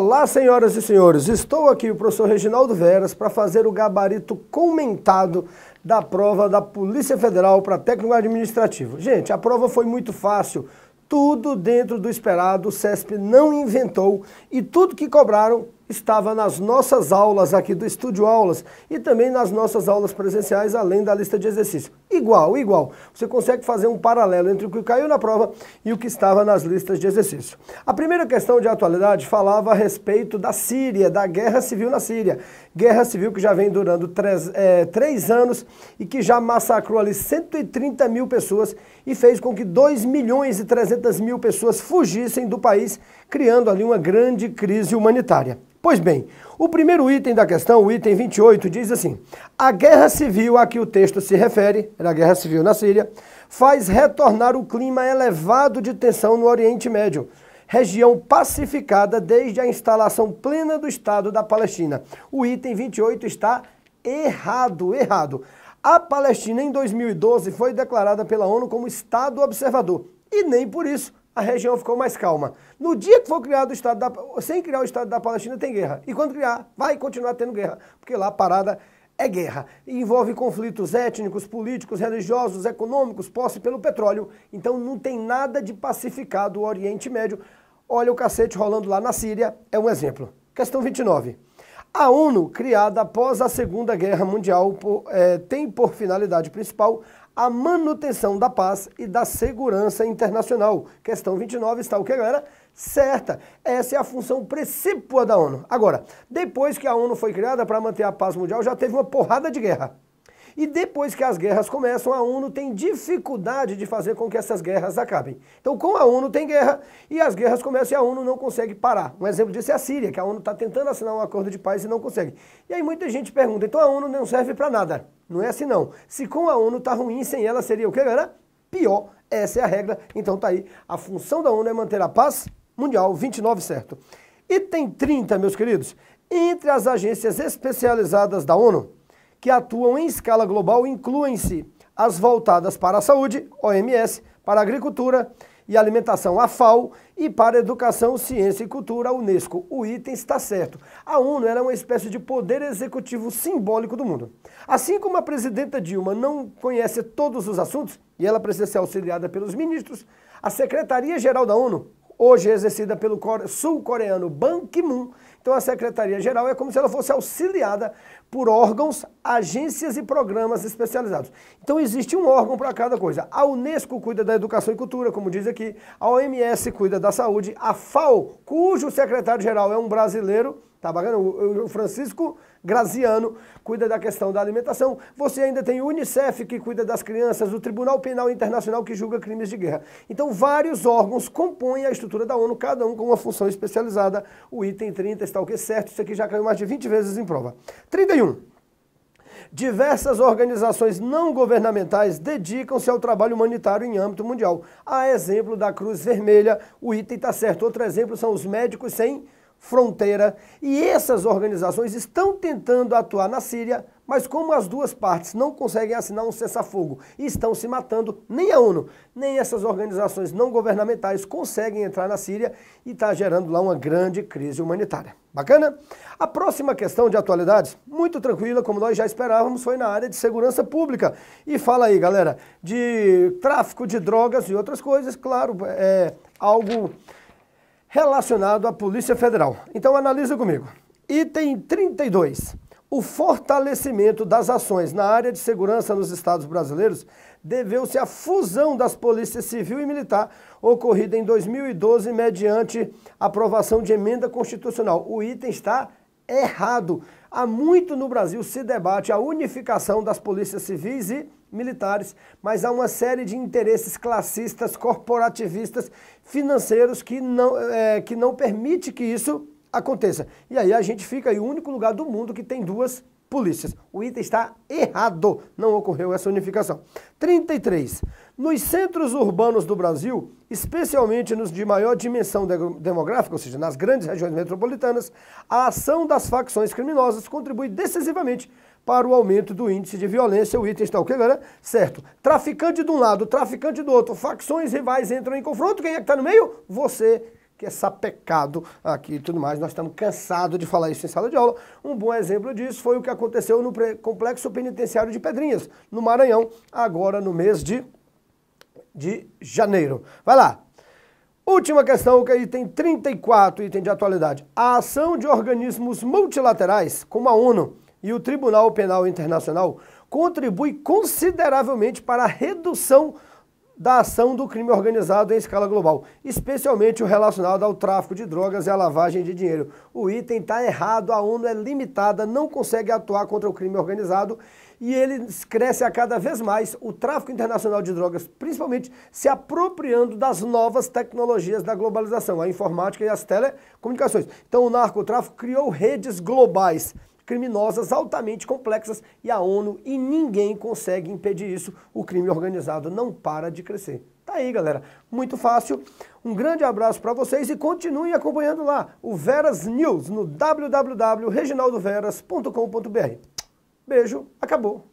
Olá, senhoras e senhores, estou aqui, o professor Reginaldo Veras, para fazer o gabarito comentado da prova da Polícia Federal para técnico administrativo. Gente, a prova foi muito fácil, tudo dentro do esperado, o CESP não inventou e tudo que cobraram estava nas nossas aulas aqui do Estúdio Aulas e também nas nossas aulas presenciais, além da lista de exercício. Igual. Você consegue fazer um paralelo entre o que caiu na prova e o que estava nas listas de exercício. A primeira questão de atualidade falava a respeito da Síria, da guerra civil na Síria. Guerra civil que já vem durando 3 anos e que já massacrou ali 130 mil pessoas e fez com que 2.300.000 pessoas fugissem do país, criando ali uma grande crise humanitária. Pois bem, o primeiro item da questão, o item 28, diz assim: a guerra civil a que o texto se refere, era a guerra civil na Síria, faz retornar o clima elevado de tensão no Oriente Médio, região pacificada desde a instalação plena do Estado da Palestina. O item 28 está errado. A Palestina em 2012 foi declarada pela ONU como Estado observador e nem por isso a região ficou mais calma. No dia que for criado o Estado sem criar o Estado da Palestina tem guerra. E quando criar, vai continuar tendo guerra, porque lá a parada é guerra. E envolve conflitos étnicos, políticos, religiosos, econômicos, posse pelo petróleo. Então não tem nada de pacificado o Oriente Médio. Olha o cacete rolando lá na Síria, é um exemplo. Questão 29. A ONU, criada após a Segunda Guerra Mundial, tem por finalidade principal a manutenção da paz e da segurança internacional. Questão 29 está o que, galera? Certa. Essa é a função precípua da ONU. Agora, depois que a ONU foi criada para manter a paz mundial, já teve uma porrada de guerra. E depois que as guerras começam, a ONU tem dificuldade de fazer com que essas guerras acabem. Então, com a ONU tem guerra e as guerras começam e a ONU não consegue parar. Um exemplo disso é a Síria, que a ONU está tentando assinar um acordo de paz e não consegue. E aí muita gente pergunta, então a ONU não serve para nada. Não é assim não. Se com a ONU tá ruim, sem ela seria o que, galera? Pior. Essa é a regra. Então tá aí. A função da ONU é manter a paz mundial, 29 certo. Item 30, meus queridos. Entre as agências especializadas da ONU, que atuam em escala global, incluem-se as voltadas para a saúde, OMS, para a agricultura e alimentação, a FAO, e para a educação, ciência e cultura, a Unesco. O item está certo. A ONU era uma espécie de poder executivo simbólico do mundo. Assim como a presidenta Dilma não conhece todos os assuntos, e ela precisa ser auxiliada pelos ministros, a Secretaria-Geral da ONU, hoje exercida pelo sul-coreano Ban Ki-moon, então a Secretaria-Geral é como se ela fosse auxiliada por órgãos, agências e programas especializados. Então existe um órgão para cada coisa. A Unesco cuida da educação e cultura, como diz aqui, a OMS cuida da saúde, a FAO, cujo secretário-geral é um brasileiro, tá bacana? O Francisco Graziano cuida da questão da alimentação. Você ainda tem o Unicef, que cuida das crianças, o Tribunal Penal Internacional, que julga crimes de guerra. Então, vários órgãos compõem a estrutura da ONU, cada um com uma função especializada. O item 30 está o que certo, isso aqui já caiu mais de 20 vezes em prova. 31. Diversas organizações não governamentais dedicam-se ao trabalho humanitário em âmbito mundial. A exemplo da Cruz Vermelha, o item está certo. Outro exemplo são os Médicos Sem Fronteira, e essas organizações estão tentando atuar na Síria, mas como as duas partes não conseguem assinar um cessar-fogo e estão se matando, nem a ONU, nem essas organizações não governamentais conseguem entrar na Síria e está gerando lá uma grande crise humanitária. Bacana? A próxima questão de atualidades, muito tranquila, como nós já esperávamos, foi na área de segurança pública. E fala aí, galera, de tráfico de drogas e outras coisas, claro, é algo relacionado à Polícia Federal. Então analisa comigo. Item 32. O fortalecimento das ações na área de segurança nos estados brasileiros deveu-se à fusão das polícias civil e militar ocorrida em 2012 mediante aprovação de emenda constitucional. O item está errado. Há muito no Brasil se debate a unificação das polícias civis e militares, mas há uma série de interesses classistas, corporativistas, financeiros que não permite que isso aconteça. E aí a gente fica aí o único lugar do mundo que tem duas polícias. O item está errado, não ocorreu essa unificação. 33. Nos centros urbanos do Brasil, especialmente nos de maior dimensão demográfica, ou seja, nas grandes regiões metropolitanas, a ação das facções criminosas contribui decisivamente para o aumento do índice de violência. O item está o que, galera? Certo. Traficante de um lado, traficante do outro, facções rivais entram em confronto. Quem é que está no meio? Você que é sapecado aqui e tudo mais. Nós estamos cansados de falar isso em sala de aula. Um bom exemplo disso foi o que aconteceu no Complexo Penitenciário de Pedrinhas, no Maranhão, agora no mês de janeiro. Vai lá. Última questão, que é item 34, item de atualidade. A ação de organismos multilaterais, como a ONU e o Tribunal Penal Internacional, contribui consideravelmente para a redução da ação do crime organizado em escala global, especialmente o relacionado ao tráfico de drogas e à lavagem de dinheiro. O item está errado, a ONU é limitada, não consegue atuar contra o crime organizado e ele cresce a cada vez mais, o tráfico internacional de drogas, principalmente se apropriando das novas tecnologias da globalização, a informática e as telecomunicações. Então o narcotráfico criou redes globais, criminosas altamente complexas e a ONU e ninguém consegue impedir isso. O crime organizado não para de crescer. Tá aí, galera. Muito fácil. Um grande abraço para vocês e continuem acompanhando lá o Veras News no www.reginaldoveras.com.br. Beijo, acabou.